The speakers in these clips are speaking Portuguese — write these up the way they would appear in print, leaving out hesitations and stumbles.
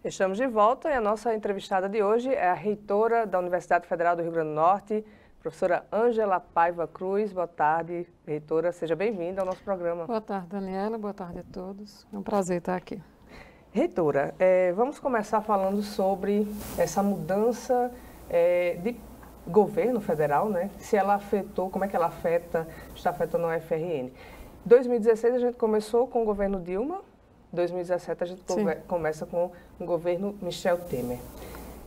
Estamos de volta e a nossa entrevistada de hoje é a reitora da Universidade Federal do Rio Grande do Norte, professora Ângela Paiva Cruz. Boa tarde, reitora. Seja bem-vinda ao nosso programa. Boa tarde, Daniela. Boa tarde a todos. É um prazer estar aqui. Reitora, vamos começar falando sobre essa mudança de governo federal, né? Se ela afetou, como é que ela está afetando a UFRN. Em 2016 a gente começou com o governo Dilma. 2017 a gente começa com o governo Michel Temer.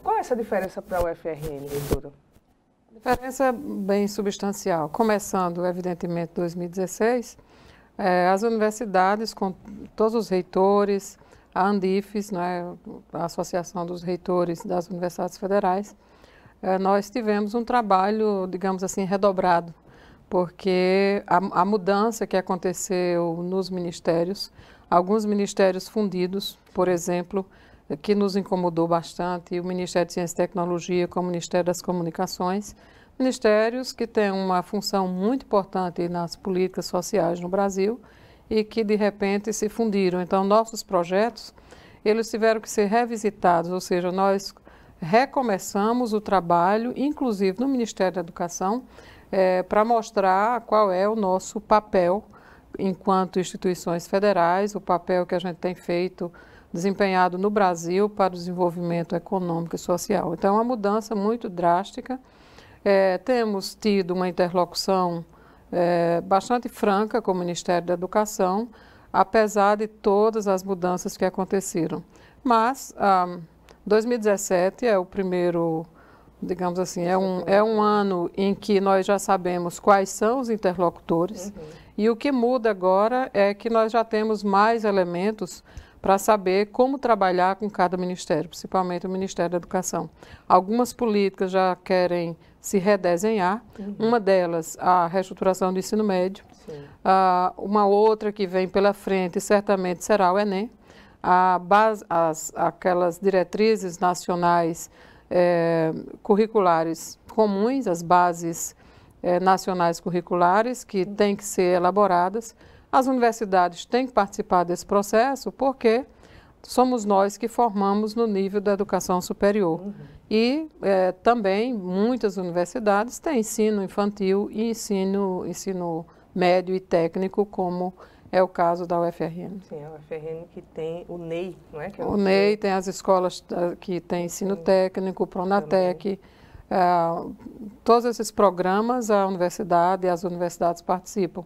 Qual é essa diferença para a UFRN, reitora? A diferença é bem substancial. Começando, evidentemente, em 2016, as universidades, com todos os reitores, a ANDIFES, né, a Associação dos Reitores das Universidades Federais, nós tivemos um trabalho, digamos assim, redobrado, porque a mudança que aconteceu nos ministérios, alguns ministérios fundidos, por exemplo, que nos incomodou bastante, o Ministério de Ciência e Tecnologia com o Ministério das Comunicações, ministérios que têm uma função muito importante nas políticas sociais no Brasil e que, de repente, se fundiram. Então, nossos projetos, eles tiveram que ser revisitados, ou seja, nós recomeçamos o trabalho, inclusive no Ministério da Educação, para mostrar qual é o nosso papel enquanto instituições federais, o papel que a gente tem feito, desempenhado no Brasil para o desenvolvimento econômico e social. Então, é uma mudança muito drástica. Temos tido uma interlocução bastante franca com o Ministério da Educação, apesar de todas as mudanças que aconteceram. Mas 2017 é o primeiro, digamos assim, é um ano em que nós já sabemos quais são os interlocutores. E o que muda agora é que nós já temos mais elementos para saber como trabalhar com cada ministério, principalmente o Ministério da Educação. Algumas políticas já querem se redesenhar, uma delas a reestruturação do ensino médio, uma outra que vem pela frente certamente será o Enem, aquelas diretrizes nacionais curriculares comuns, as bases nacionais curriculares que têm que ser elaboradas. As universidades têm que participar desse processo porque somos nós que formamos no nível da educação superior. E também muitas universidades têm ensino infantil e ensino médio e técnico, como é o caso da UFRN. Sim, a UFRN que tem o NEI, não é? O NEI tem as escolas que têm ensino técnico, o Pronatec. Todos esses programas a universidade e as universidades participam.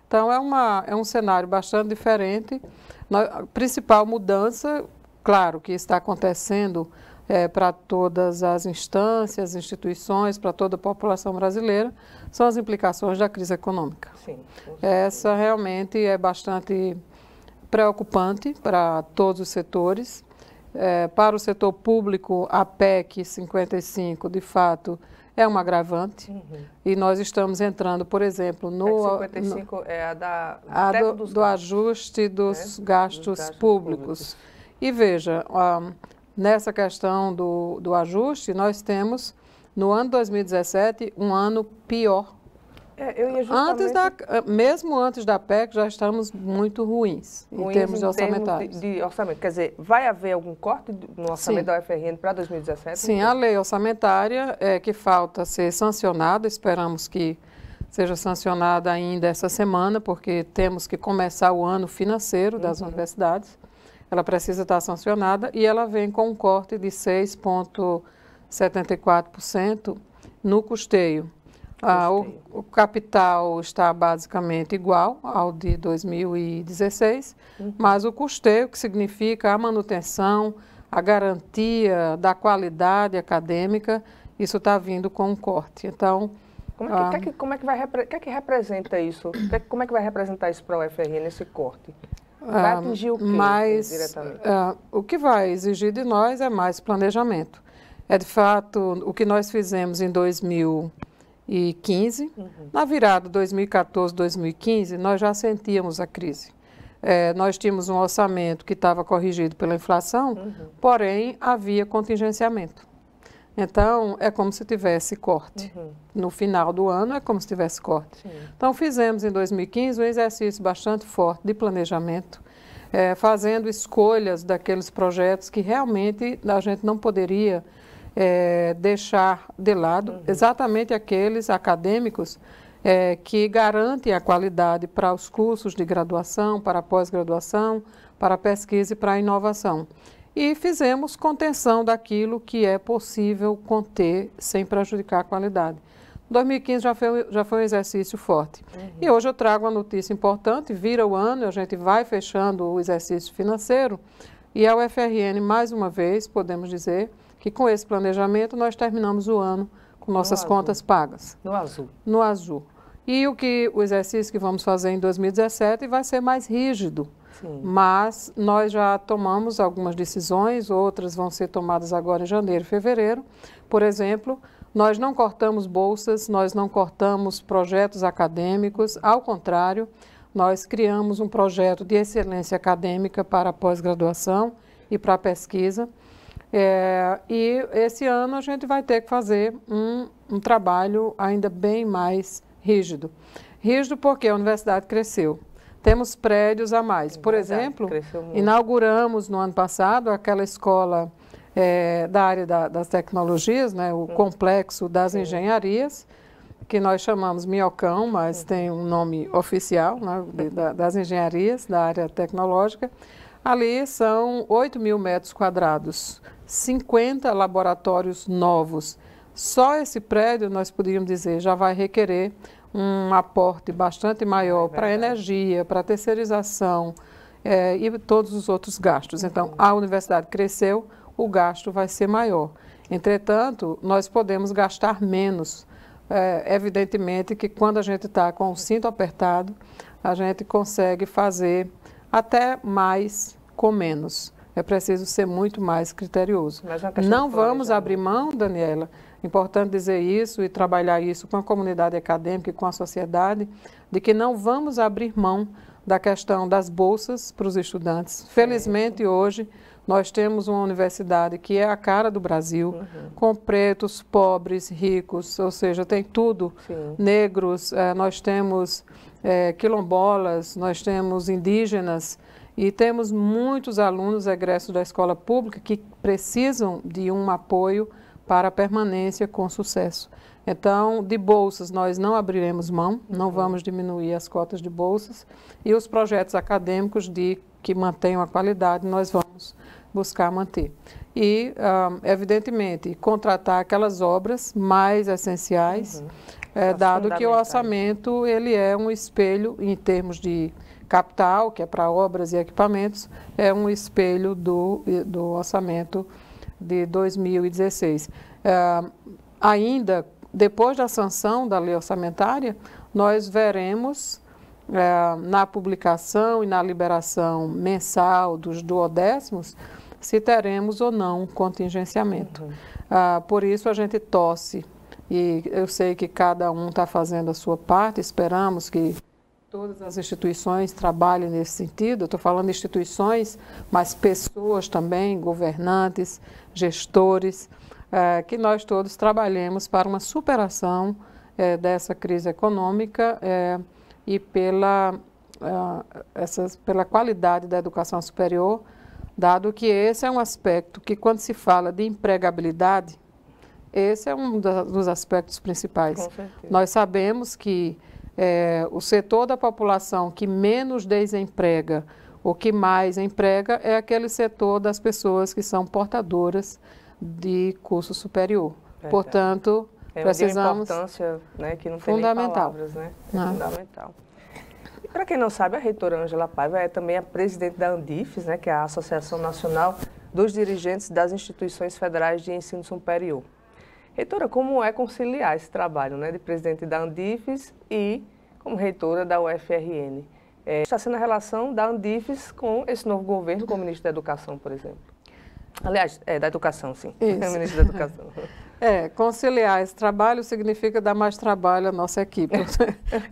Então, é um cenário bastante diferente. A principal mudança, claro, que está acontecendo para todas as instâncias, instituições, para toda a população brasileira, são as implicações da crise econômica. Sim, essa realmente é bastante preocupante para todos os setores. Para o setor público, a PEC 55, de fato, é um agravante. E nós estamos entrando, por exemplo, no... PEC 55 é do ajuste dos gastos públicos. E veja, nessa questão do ajuste, nós temos, no ano 2017, um ano pior. Mesmo antes da PEC, já estamos muito ruins em termos de orçamentários. Quer dizer, vai haver algum corte no orçamento da UFRN para 2017? Sim, a lei orçamentária que falta ser sancionada, esperamos que seja sancionada ainda essa semana, porque temos que começar o ano financeiro das universidades. Ela precisa estar sancionada e ela vem com um corte de 6,74% no custeio. O capital está basicamente igual ao de 2016, mas o custeio, que significa a manutenção, a garantia da qualidade acadêmica, isso está vindo com um corte. Então, como é que representa isso? Como é que vai representar isso para a UFRN, esse corte? Vai atingir o quê diretamente? O que vai exigir de nós é mais planejamento. De fato, o que nós fizemos em 2015, na virada 2014-2015, nós já sentíamos a crise. Nós tínhamos um orçamento que estava corrigido pela inflação, porém havia contingenciamento. Então, é como se tivesse corte. No final do ano, é como se tivesse corte. Então, fizemos em 2015 um exercício bastante forte de planejamento. fazendo escolhas daqueles projetos que realmente a gente não poderia deixar de lado, exatamente aqueles acadêmicos que garantem a qualidade para os cursos de graduação, para a pós-graduação, para a pesquisa e para a inovação. E fizemos contenção daquilo que é possível conter sem prejudicar a qualidade. 2015 já foi um exercício forte. E hoje eu trago uma notícia importante, vira o ano, a gente vai fechando o exercício financeiro e a UFRN, mais uma vez, podemos dizer que com esse planejamento nós terminamos o ano com nossas contas pagas. No azul. No azul. E o exercício que vamos fazer em 2017 vai ser mais rígido. Sim. Mas nós já tomamos algumas decisões, outras vão ser tomadas agora em janeiro e fevereiro. Por exemplo, nós não cortamos bolsas, nós não cortamos projetos acadêmicos, ao contrário, nós criamos um projeto de excelência acadêmica para a pós-graduação e para a pesquisa. E esse ano a gente vai ter que fazer um trabalho ainda bem mais rígido. Rígido porque a universidade cresceu. Temos prédios a mais. Por exemplo, inauguramos no ano passado aquela escola da área das tecnologias, né, o complexo das engenharias, que nós chamamos Minhocão, mas tem um nome oficial, né, das engenharias, da área tecnológica. Ali são 8.000 metros quadrados, 50 laboratórios novos. Só esse prédio, nós podíamos dizer, já vai requerer um aporte bastante maior para energia, para terceirização e todos os outros gastos. Então, a universidade cresceu, o gasto vai ser maior. Entretanto, nós podemos gastar menos. Evidentemente que quando a gente está com o cinto apertado, a gente consegue fazer até mais com menos. É preciso ser muito mais criterioso. Não vamos abrir mão, Daniela, importante dizer isso e trabalhar isso com a comunidade acadêmica e com a sociedade, de que não vamos abrir mão da questão das bolsas para os estudantes. Felizmente, hoje, nós temos uma universidade que é a cara do Brasil, com pretos, pobres, ricos, ou seja, tem tudo, negros, nós temos quilombolas, nós temos indígenas, e temos muitos alunos egressos da escola pública que precisam de um apoio para a permanência com sucesso. Então, de bolsas, nós não abriremos mão, não vamos diminuir as cotas de bolsas, e os projetos acadêmicos que mantenham a qualidade, nós vamos buscar manter. E, evidentemente, contratar aquelas obras mais essenciais, dado que o orçamento ele é um espelho em termos de capital, que é para obras e equipamentos, é um espelho do orçamento de 2016. Ainda depois da sanção da lei orçamentária, nós veremos na publicação e na liberação mensal dos duodécimos se teremos ou não contingenciamento. Por isso a gente torce, e eu sei que cada um está fazendo a sua parte, esperamos que todas as instituições trabalhem nesse sentido. Eu estou falando de instituições, mas pessoas também, governantes, gestores, que nós todos trabalhemos para uma superação dessa crise econômica e pela qualidade da educação superior, dado que esse é um aspecto que, quando se fala de empregabilidade, esse é um dos aspectos principais. Com certeza. Nós sabemos que o setor da população que menos desemprega, o que mais emprega, é aquele setor das pessoas que são portadoras de curso superior. Verdade. Portanto, precisamos... É uma importância, né, que não tem nem palavras, né? É fundamental. E para quem não sabe, a reitora Ângela Paiva é também a presidente da ANDIFES, né, que é a Associação Nacional dos Dirigentes das Instituições Federais de Ensino Superior. Reitora, como é conciliar esse trabalho, né, de presidente da ANDIFES e como reitora da UFRN? Está sendo a relação da ANDIFES com esse novo governo, com o ministro da Educação, por exemplo? Aliás, da Educação, sim. Isso. O ministro da Educação. Conciliar esse trabalho significa dar mais trabalho à nossa equipe.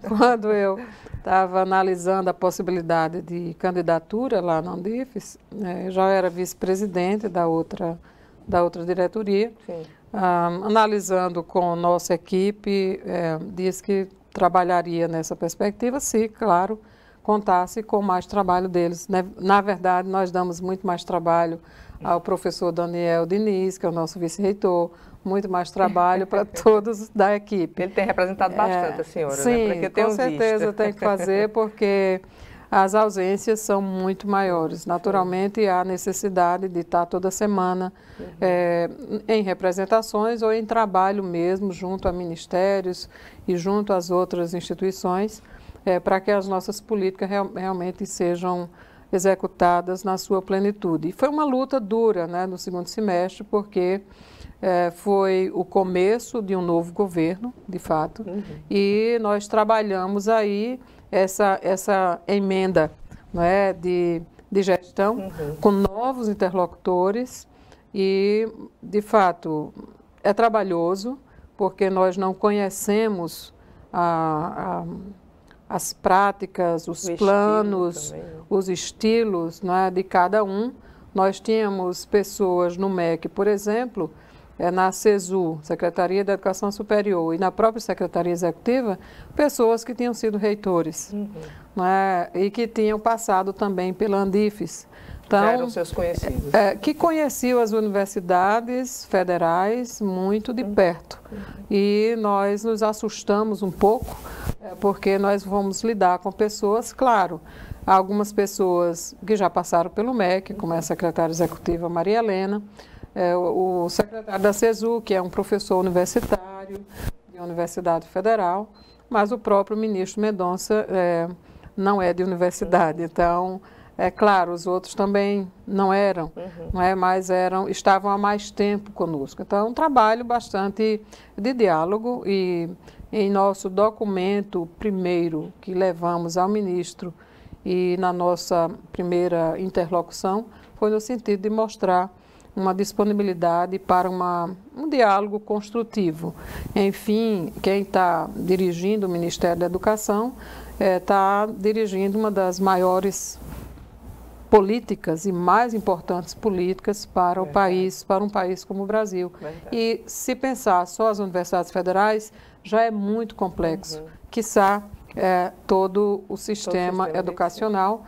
Quando eu estava analisando a possibilidade de candidatura lá na ANDIFES, eu já era vice-presidente da outra diretoria. Sim. Analisando com nossa equipe, disse que trabalharia nessa perspectiva, se, claro, contasse com mais trabalho deles. Na verdade, nós damos muito mais trabalho ao professor Daniel Diniz, que é o nosso vice-reitor, muito mais trabalho para todos da equipe. Ele tem representado bastante a senhora, sim, né? Com certeza tem que fazer, porque as ausências são muito maiores. Naturalmente, há necessidade de estar toda semana em representações ou em trabalho mesmo, junto a ministérios e junto às outras instituições, para que as nossas políticas realmente sejam executadas na sua plenitude. E foi uma luta dura, né, no segundo semestre, porque foi o começo de um novo governo, de fato, e nós trabalhamos aí essa emenda, não é, de gestão com novos interlocutores e, de fato, é trabalhoso, porque nós não conhecemos as práticas, os planos, também, né? Os estilos, né, de cada um. Nós tínhamos pessoas no MEC, por exemplo, na CESU, Secretaria da Educação Superior, e na própria Secretaria Executiva, pessoas que tinham sido reitores, né, e que tinham passado também pela Andifes. Então, já eram seus conhecidos. Que conheciam as universidades federais muito de perto. E nós nos assustamos um pouco, porque nós vamos lidar com pessoas, claro, algumas pessoas que já passaram pelo MEC, como é a secretária executiva Maria Helena, o secretário da CESU, que é um professor universitário de Universidade Federal, mas o próprio ministro Mendonça não é de universidade. Então, é claro, os outros também não eram, mas estavam há mais tempo conosco. Então, é um trabalho bastante de diálogo e em nosso documento primeiro que levamos ao ministro e na nossa primeira interlocução foi no sentido de mostrar uma disponibilidade para um diálogo construtivo. Enfim, quem está dirigindo o Ministério da Educação está dirigindo uma das maiores políticas e mais importantes políticas para o país, para um país como o Brasil. E se pensar só as universidades federais, já é muito complexo, quiçá todo o sistema educacional,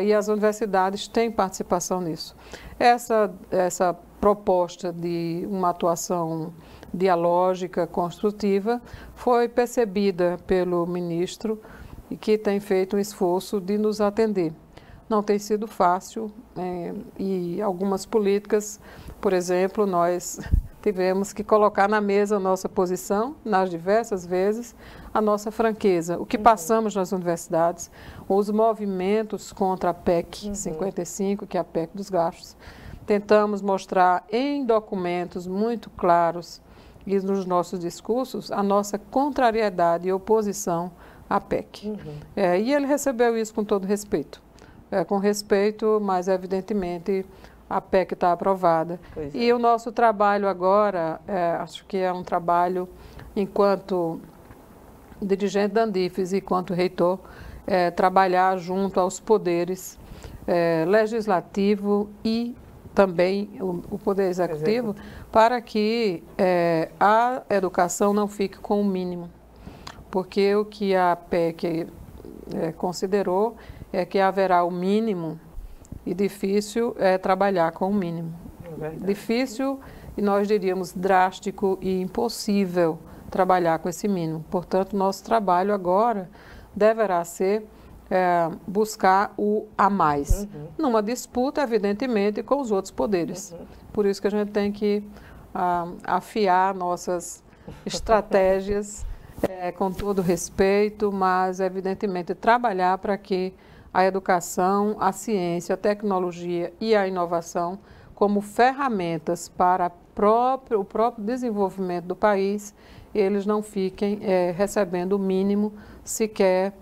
e as universidades têm participação nisso. Essa proposta de uma atuação dialógica, construtiva, foi percebida pelo ministro e que tem feito um esforço de nos atender. Não tem sido fácil e algumas políticas, por exemplo, nós tivemos que colocar na mesa a nossa posição, nas diversas vezes, a nossa franqueza, o que passamos nas universidades, os movimentos contra a PEC 55, que é a PEC dos gastos. Tentamos mostrar em documentos muito claros e nos nossos discursos a nossa contrariedade e oposição à PEC. E ele recebeu isso com todo respeito. Com respeito, mas evidentemente a PEC está aprovada. E o nosso trabalho agora, acho que é um trabalho, enquanto dirigente da Andifes e enquanto reitor, trabalhar junto aos poderes legislativo e também o Poder Executivo, para que a educação não fique com o mínimo. Porque o que a PEC considerou é que haverá o mínimo e difícil é trabalhar com o mínimo. Difícil e nós diríamos drástico e impossível trabalhar com esse mínimo. Portanto, nosso trabalho agora deverá ser buscar o a mais, numa disputa, evidentemente, com os outros poderes. Por isso que a gente tem que afiar nossas estratégias com todo respeito, mas, evidentemente, trabalhar para que a educação, a ciência, a tecnologia e a inovação como ferramentas para o próprio desenvolvimento do país, eles não fiquem recebendo o mínimo sequer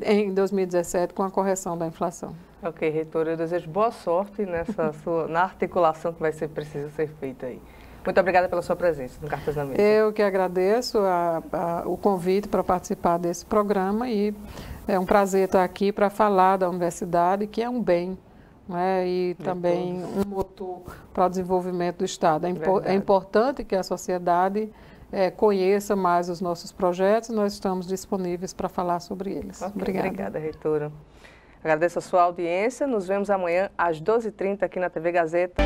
em 2017 com a correção da inflação. Ok, reitora, eu desejo boa sorte na articulação que vai ser preciso ser feita aí. Muito obrigada pela sua presença no Cartas na Mesa. Eu que agradeço o convite para participar desse programa e é um prazer estar aqui para falar da universidade, que é um bem, né, e também um motor para o desenvolvimento do Estado. É importante que a sociedade conheça mais os nossos projetos, nós estamos disponíveis para falar sobre eles. Okay, Obrigada. Obrigada, reitora. Agradeço a sua audiência. Nos vemos amanhã às 12h30 aqui na TV Gazeta.